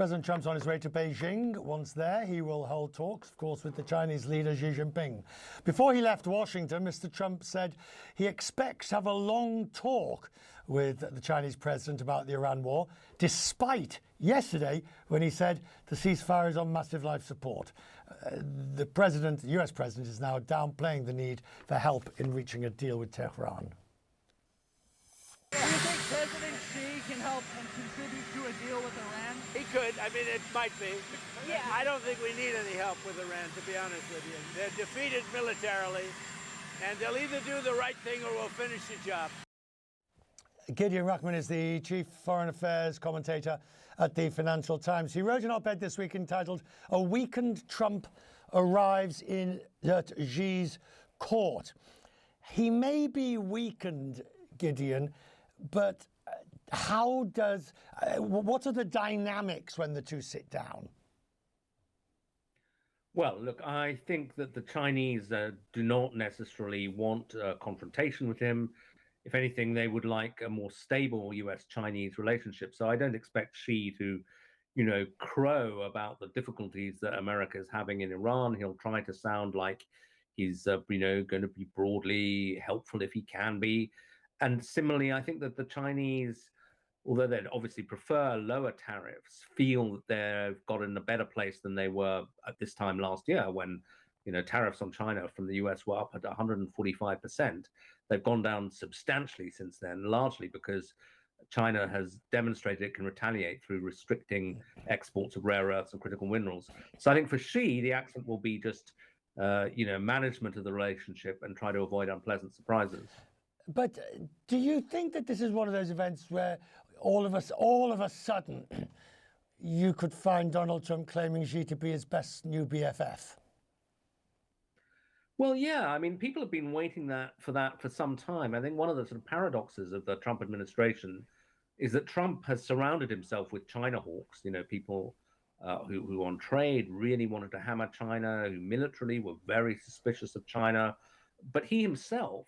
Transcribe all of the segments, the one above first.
President Trump's on his way to Beijing. Once there, he will hold talks, of course, with the Chinese leader Xi Jinping. Before he left Washington, Mr. Trump said he expects to have a long talk with the Chinese president about the Iran war, despite yesterday when he said the ceasefire is on massive life support. The US president, is now downplaying the need for help in reaching a deal with Tehran. Do you think President Xi can help and contribute to a deal with Iran? He could. I mean, it might be. Yeah. I don't think we need any help with Iran, to be honest with you. They're defeated militarily, and they'll either do the right thing or we'll finish the job. Gideon Rachman is the chief foreign affairs commentator at the Financial Times. He wrote an op-ed this week entitled "A Weakened Trump Arrives at Xi's Court." He may be weakened, Gideon, but what are the dynamics when the two sit down? Well, look, I think that the Chinese do not necessarily want a confrontation with him. If anything, they would like a more stable US-Chinese relationship. So I don't expect Xi to, crow about the difficulties that America is having in Iran. He'll try to sound like he's, going to be broadly helpful if he can be. And similarly, I think that the Chinese, although they'd obviously prefer lower tariffs, feel that they've got in a better place than they were at this time last year when, tariffs on China from the US were up at 145%. They've gone down substantially since then, largely because China has demonstrated it can retaliate through restricting exports of rare earths and critical minerals. So I think for Xi, the accent will be just, management of the relationship and try to avoid unpleasant surprises. But do you think that this is one of those events where all of a sudden, you could find Donald Trump claiming Xi to be his best new BFF? Well, yeah. I mean, people have been waiting for that for some time. I think one of the sort of paradoxes of the Trump administration is that Trump has surrounded himself with China hawks, people who on trade really wanted to hammer China, who militarily were very suspicious of China. But he himself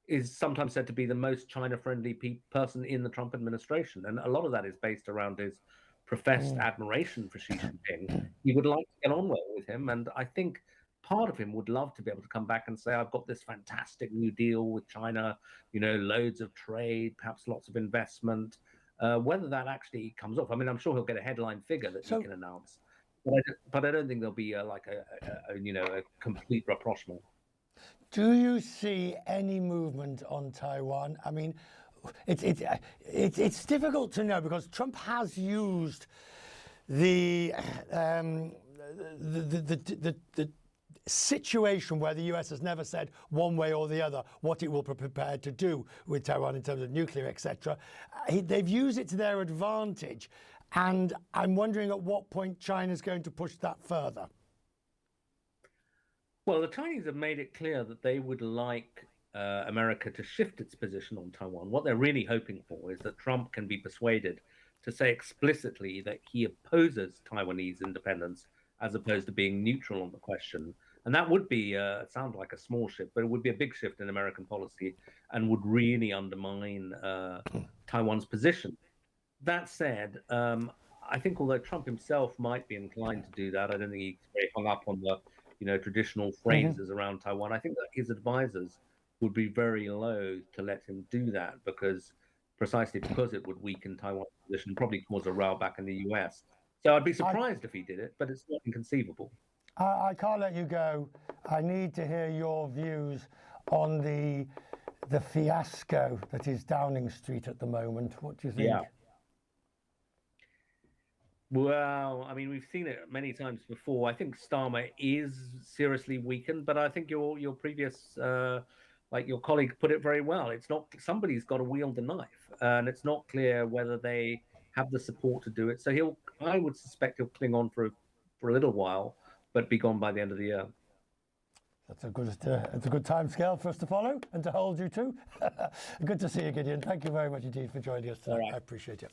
is sometimes said to be the most China-friendly person in the Trump administration. And a lot of that is based around his professed admiration for Xi Jinping. He would like to get on well with him. And I think part of him would love to be able to come back and say, I've got this fantastic new deal with China, loads of trade, perhaps lots of investment. Whether that actually comes off, I mean, I'm sure he'll get a headline figure that he can announce. But I don't think there'll be a complete rapprochement. Do you see any movement on Taiwan? I mean, it's difficult to know because Trump has used the situation where the US has never said one way or the other what it will be prepared to do with Taiwan in terms of nuclear, etc. They've used it to their advantage, and I'm wondering at what point China's going to push that further. Well, the Chinese have made it clear that they would like America to shift its position on Taiwan. What they're really hoping for is that Trump can be persuaded to say explicitly that he opposes Taiwanese independence as opposed to being neutral on the question. And that would be, sound like a small shift, but it would be a big shift in American policy and would really undermine Taiwan's position. That said, I think although Trump himself might be inclined to do that, I don't think he's very hung up on the traditional phrases around Taiwan. I think that his advisors would be very loath to let him do that precisely because it would weaken Taiwan's position, probably cause a row back in the US. So I'd be surprised if he did it, but it's not inconceivable. I can't let you go. I need to hear your views on the fiasco that is Downing Street at the moment. What do you think? Yeah. Well, I mean, we've seen it many times before. I think Starmer is seriously weakened, but I think your previous, your colleague put it very well. It's not, somebody's got to wield the knife, and it's not clear whether they have the support to do it. So I would suspect he'll cling on for a little while, but be gone by the end of the year. That's a good time scale for us to follow and to hold you to. Good to see you, Gideon. Thank you very much indeed for joining us today. Right. I appreciate it.